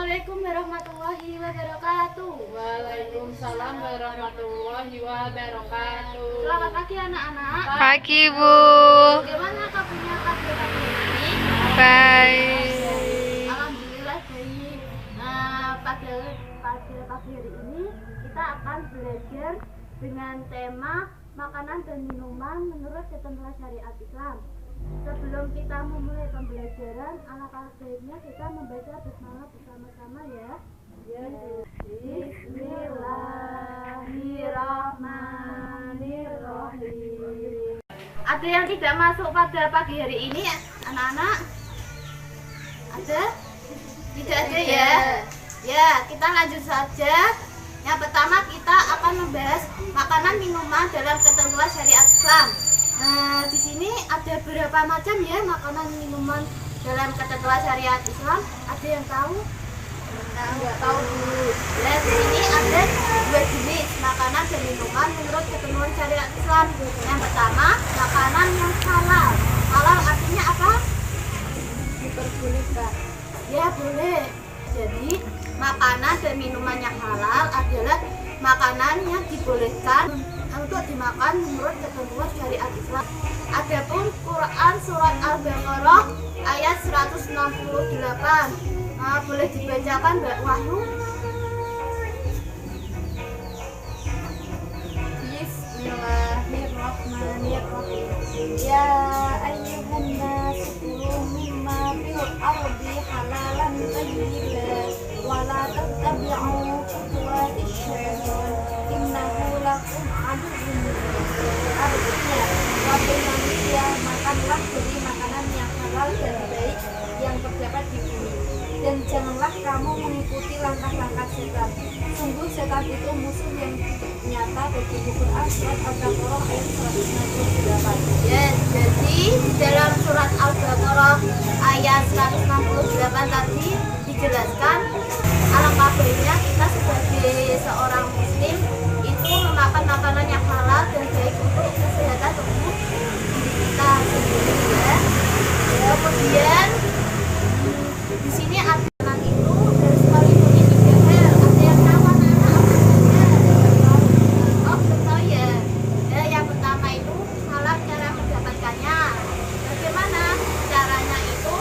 Assalamualaikum warahmatullahi wabarakatuh. Waalaikumsalam warahmatullahi wabarakatuh. Selamat pagi anak-anak. Pagi, Bu. Bagaimana kabarnya pagi ini? Baik. Alhamdulillah baik. Pada pagi hari ini kita akan belajar dengan tema makanan dan minuman menurut ketentuan syariat Islam. Sebelum kita memulai pembelajaran, alangkah baiknya kita membaca basmalah bersama-sama ya. Bismillahirrahmanirrahim. Ada yang tidak masuk pada pagi hari ini, anak-anak? Ada? Tidak ada ya? Ya, kita lanjut saja. Yang pertama kita akan membahas makanan minuman dalam ketentuan syariat Islam. Nah, di sini ada berapa macam ya makanan minuman dalam ketentuan syariat Islam? Ada yang tahu? Enggak tahu. Nah, di sini ada dua jenis makanan dan minuman menurut ketentuan syariat Islam. Yang pertama, makanan yang halal. Halal artinya apa? Diperbolehkan. Ya, boleh. Jadi, makanan dan minuman yang halal adalah makanan yang dibolehkan untuk dimakan menurut ketentuan syariat Islam. Adapun Quran surat Al-Baqarah ayat 168. Boleh dibacakan Mbak Wahyu? Bismillahirrahmanirrahim. Ya ayyuhan nas kulu mimma fil ardi halalan thayyiban wa la tattabi'u khutuwatis syaitan innahu lakum aduwwun mubin. Artinya, wahai manusia, makanlah dari makanan yang halal dan baik yang terdapat di bumi, dan janganlah kamu mengikuti langkah-langkah setan. Sungguh setan itu musuh yang nyata bagi Quran surat Al-Baqarah ayat 168. Ya, jadi di dalam surat Al-Baqarah ayat 168 tadi dijelaskan alangkah baiknya kita sebagai seorang muslim itu memakan makanan yang halal dan baik untuk kesehatan tubuh kita sendiri ya. Kemudian di sini ada makanan itu dari sekali punya 3 hal. Ada yang tahu anak-anak apa saja? Oh, belum tahu ya. Ya, yang pertama itu halal cara mendapatkannya. Bagaimana caranya itu?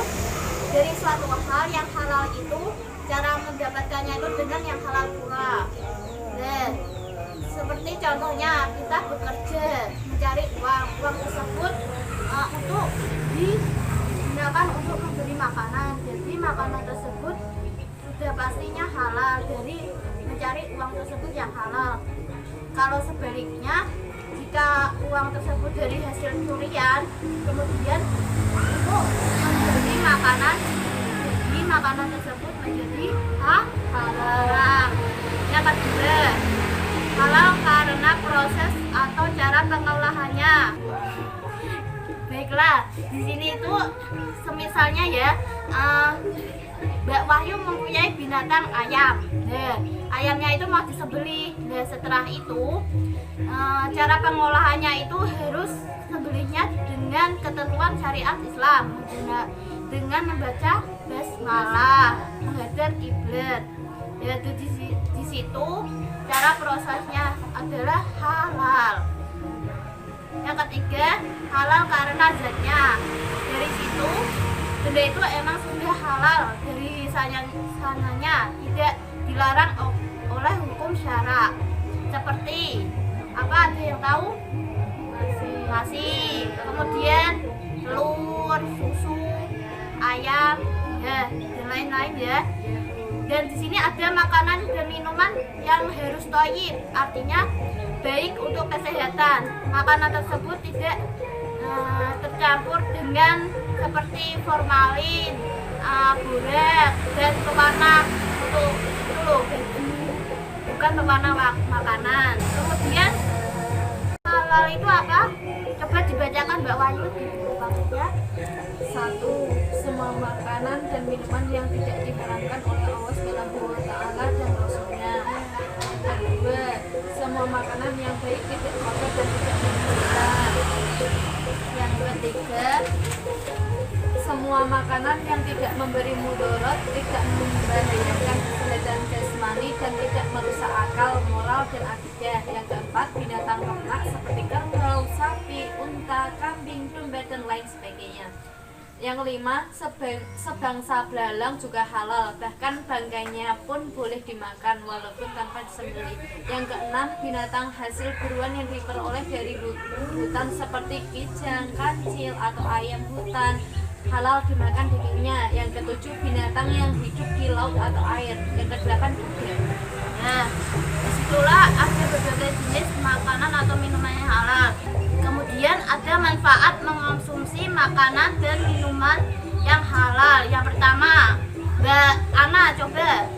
Dari suatu hal yang halal itu cara mendapatkannya itu dengan yang halal pula. Dan seperti contohnya kita bekerja mencari uang tersebut untuk digunakan untuk membeli makanan. Jadi makanan tersebut sudah pastinya halal dari mencari uang tersebut yang halal. Kalau sebaliknya, jika uang tersebut dari hasil curian, kemudian untuk membeli makanan, jadi makanan tersebut menjadi halal. Yang kedua, halal karena proses atau cara pengolahannya. Baiklah, di sini itu semisalnya ya, Mbak Wahyu mempunyai binatang ayam. Nah, ayamnya itu mau disembelih. Nah, setelah itu cara pengolahannya itu harus sembelihnya dengan ketentuan syariat Islam, dengan membaca basmalah, menghadap kiblat. Ya, di situ cara prosesnya adalah halal. Yang ketiga, halal karena zatnya. Dari situ benda itu emang sudah halal dari sananya, tidak dilarang oleh hukum syara. Seperti apa, ada yang tahu? Nasi, kemudian telur, susu, ayam, ya, dan lain-lain ya. Dan di sini ada makanan dan minuman yang harus thayyib, artinya baik untuk kesehatan. Makanan tersebut tidak tercampur dengan seperti formalin, borak, dan pewarna bukan pewarna makanan. Kemudian halal itu apa? Coba dibacakan Mbak Wahyu di buku maksudnya. 1. Semua makanan dan minuman yang tidak diharamkan oleh Allah SWT dan Rasulnya. 2. Semua makanan yang baik, tidak kotor dan tidak menjilat. Yang ketiga, semua makanan yang tidak memberi mudarat, tidak membahayakan kesehatan jasmani dan tidak merusak akal, moral dan akidah. Yang keempat, binatang ternak seperti kerbau, sapi, unta, kambing, domba dan lain sebagainya. Yang kelima, sebangsa belalang juga halal, bahkan bangkainya pun boleh dimakan walaupun tanpa disembelih. Yang keenam, binatang hasil buruan yang diperoleh dari hutan seperti kijang, kancil atau ayam hutan halal dimakan dagingnya. Yang ketujuh, binatang yang hidup di laut atau air. Yang kedelapan, kuda. Nah, disitulah ada berbagai jenis makanan atau minuman yang halal. Kemudian ada manfaat mengonsumsi makanan dan minuman yang halal. Yang pertama, Mbak Ana coba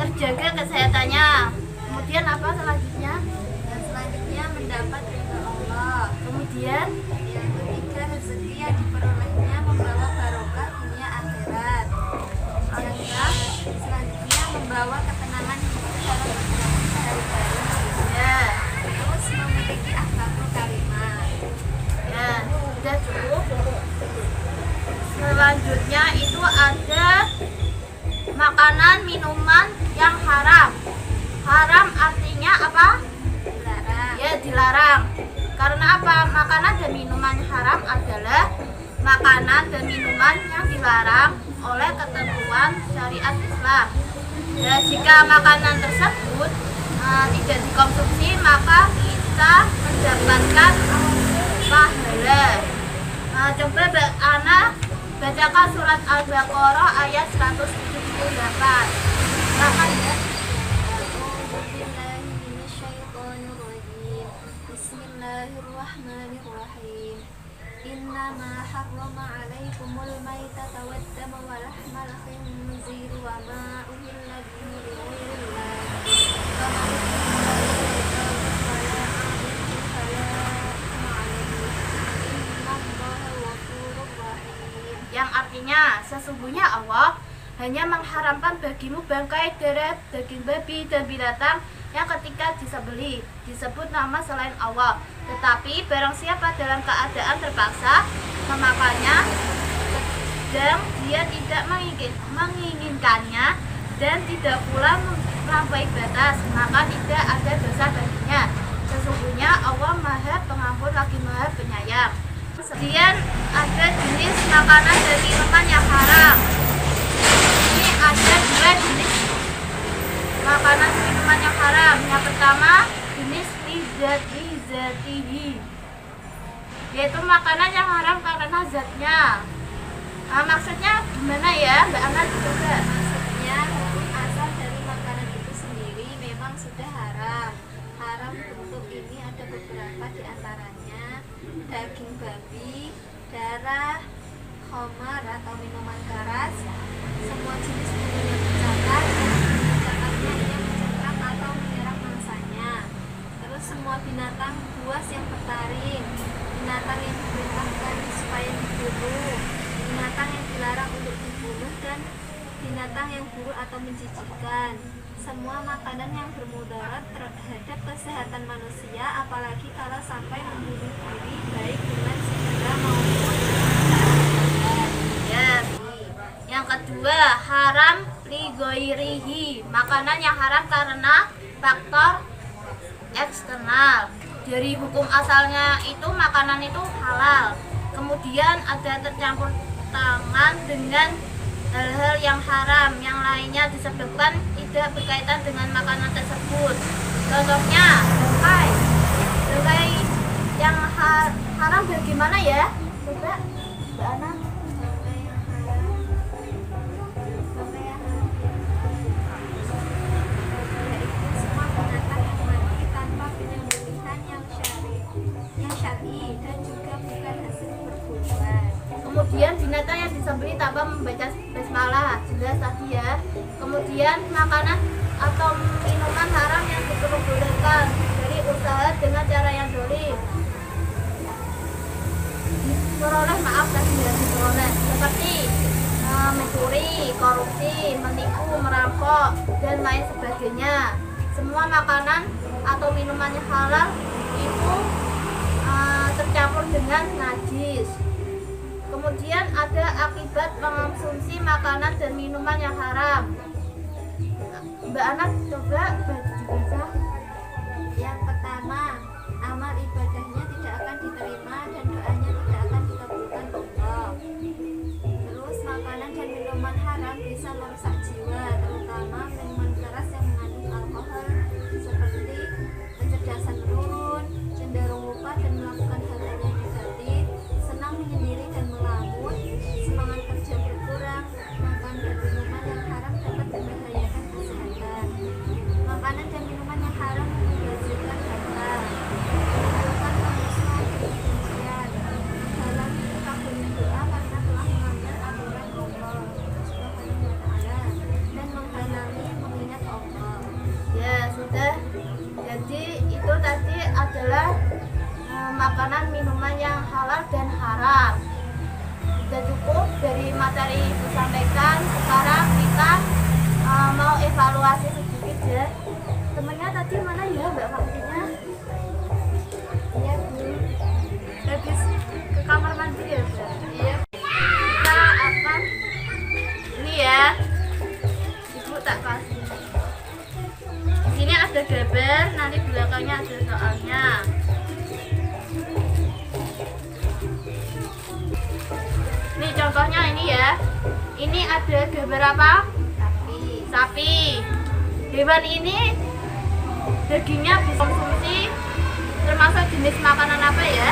terjaga kesehatannya. Kemudian apa selanjutnya? Dan selanjutnya mendapat ridha Allah. Kemudian Yang ketiga, rezeki yang diperolehnya membawa barokah dunia akhirat. Selanjutnya membawa ketenangan hidup dalam perjalanan sehari-hari. ya, Terus memiliki akhlakul karimah. ya, sudah cukup. Selanjutnya itu ada makanan minuman yang haram. Haram artinya apa? Dilarang. Ya, dilarang. Karena apa? Makanan dan minuman haram adalah makanan dan minuman yang dilarang oleh ketentuan syariat Islam. Dan jika makanan tersebut tidak dikonsumsi, maka kita mendapatkan pahala. Coba Mbak Ana bacakan surat Al-Baqarah ayat 178. Silakan ya. Bismillahirrahmanirrahim. Innama harrama 'alaikumul maitata wad-dama wa lahmal khinzir wa ma uhilla bihi li ghairillah. Faman fala 'alaihi innallaha ghafurur rahim. Yang artinya sesungguhnya Allah hanya mengharamkan bagimu bangkai, darah, daging babi dan binatang yang ketika disembelih disebut nama selain Allah. Tetapi barang siapa dalam keadaan terpaksa memakannya dan dia tidak menginginkannya dan tidak pula melampaui batas, maka tidak ada dosa baginya. Sesungguhnya Allah Maha Pengampun lagi Maha Penyayang. Kemudian ada jenis makanan dan minuman yang haram. Ini ada dua jenis makanan dan minuman yang haram. Yang pertama jenis lizatihi, yaitu makanan yang haram karena zatnya. Maksudnya gimana ya Mbak Ana juga? Maksudnya hukum asal dari makanan itu sendiri memang sudah haram. Haram bentuk ini ada beberapa diantaranya: daging babi, darah, khamar atau minuman keras, semua jenis bumbu yang dicakar, dicakarnya yang mencekak atau menyerang mangsanya. Terus semua binatang buas yang bertaring, binatang yang diperintahkan supaya dibunuh, binatang yang dilarang untuk dibunuh, dan binatang yang buruk atau menjijikkan. Semua makanan yang bermudarat terhadap kesehatan manusia, apalagi kalau sampai membunuh diri, baik dengan segera maupun tidak. Ya. Yang kedua, haram li ghairihi, makanan yang haram karena faktor eksternal. Dari hukum asalnya itu makanan itu halal, kemudian ada tercampur tangan dengan hal-hal yang haram yang lainnya disebabkan tidak berkaitan dengan makanan tersebut. Contohnya bangkai yang haram bagaimana ya? Coba Mbak Ana. Kemudian binatang yang disembelih tanpa membaca basmalah, jelas tadi ya. Kemudian makanan atau minuman haram yang diperbolehkan dari usaha dengan cara yang dolim. Diperoleh, maaf tadi ya, diperoleh seperti mencuri, korupsi, menipu, merampok dan lain sebagainya. Semua makanan atau minuman yang halal itu tercampur dengan najis. Kemudian ada akibat mengonsumsi makanan dan minuman yang haram. Mbak Anak coba dibaca. Yang pertama, amal ibadahnya tidak akan diterima dan doanya tidak akan dikabulkan Allah. Terus makanan dan minuman haram bisa merusak jiwa, terutama minuman keras yang mengandung alkohol seperti kecerdasan menurun, cenderung lupa dan melakukan hal-hal yang negatif, senang menyendiri dan melamun, semangat kerja berkurang. Makan dan minuman yang haram dapat membahayakan kesehatan. Makanan dan minuman yang haram menghasilkan harta, menimbulkan kemusuhan dan kebencian, menghalangi terkabulnya doa karena telah melanggar aturan Allah Subhanahu wa Ta'ala, dan menghalangi mengingat Allah. Ya, sudah. Jadi itu tadi adalah makanan minuman yang halal dan haram. Sudah cukup dari materi Ibu sampaikan. Sekarang kita mau evaluasi sedikit ya. Temennya tadi mana ya Mbak Faktinya? Ya Bu, Habis ke kamar mandi ya Mbak? Iya. Kita akan ini ya. Ibu tak kasih. Di sini ada gambar, nanti belakangnya ada soalnya. Nih contohnya ini ya. Ini ada gambar apa? Sapi. Hewan ini dagingnya bisa konsumsi, termasuk jenis makanan apa ya?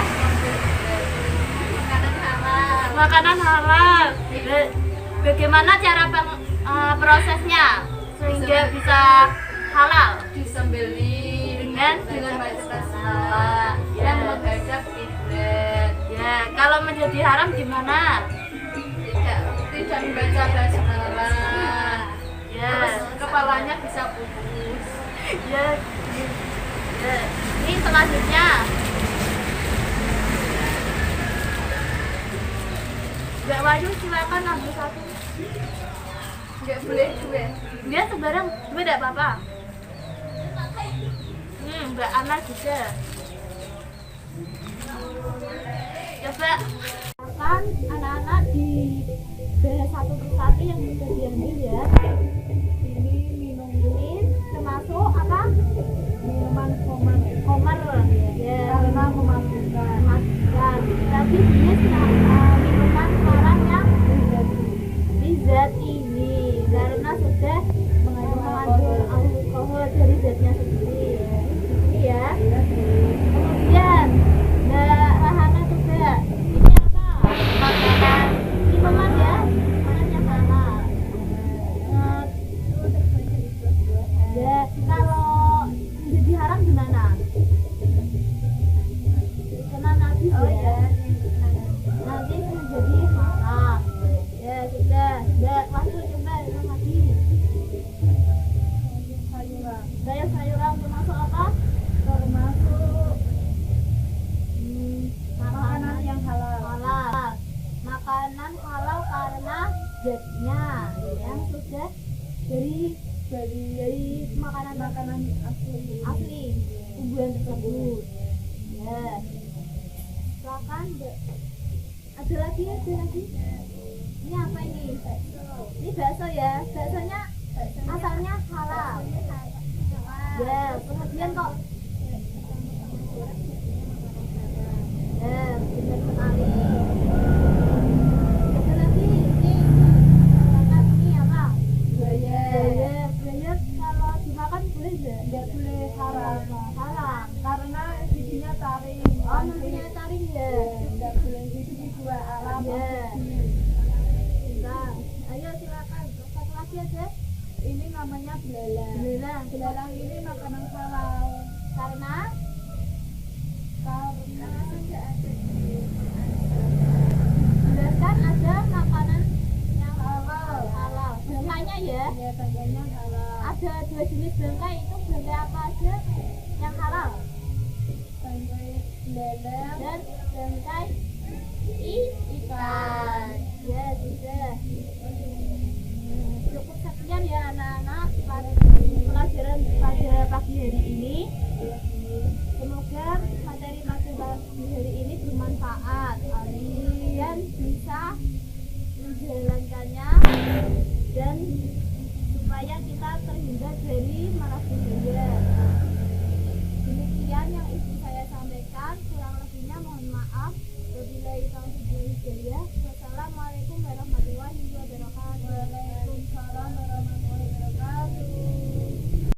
Makanan halal. Makanan halal. Bagaimana cara prosesnya sehingga bisa halal? Disembeli Dengan basmalah yang menghadap kiblat. Ya, kalau menjadi haram gimana? Tidak membaca basmalah. Ya, Terus kepalanya bisa pupus. ya. Ya. Ini selanjutnya. Mbak Wahyu silakan ambil satu. Nggak boleh dua. Dia sebarang dua tidak apa-apa. Mbak Ana juga. Coba kan anak-anak di bahas satu persatu yang bisa diambil ya. Ini minum ini termasuk apa? Minuman komer ya, karena memabukkan. Tapi jenis minuman haram yang zat ini karena sudah mengandung alkohol dari zatnya sendiri. Ini ya. Kemudian Mbak Rahana juga. Ini apa? Makanan minuman ya. Makanan yang halal. Ya, kalau menjadi haram gimana? Karena nanti ya. Nanti menjadi haram. Ya sudah, masuk coba lagi. Sayuran termasuk apa? Termasuk makanan yang halal. Makanan halal karena zatnya yang sudah dari makanan asli tumbuhan tersebut. Ya. Silakan, Mbak. Ada lagi. Ini apa ini? Ini bakso ya. Baksonya asalnya halal. Ya, kemudian kok. Ya, benar sekali. Ada lagi ini apa? Buaya kalau dimakan boleh nggak? Nggak boleh haram. Karena giginya taring. Oh, giginya taring ya. Nggak boleh gigi dua alam. Ya. Ayo silakan, satu lagi aja. Ini namanya belalang. Belalang ini makanan halal. Karena sudah ada jelaskan ada makanan yang halal. Bangkainya ya? Iya, bangkainya halal. Ada dua jenis bangkai, itu bangkai apa aja yang halal? Bangkai belalang dan bangkai ikan. Ya, sudah. Cukup sekian ya anak-anak pelajaran pada pagi hari ini. Semoga materi pagi hari ini bermanfaat.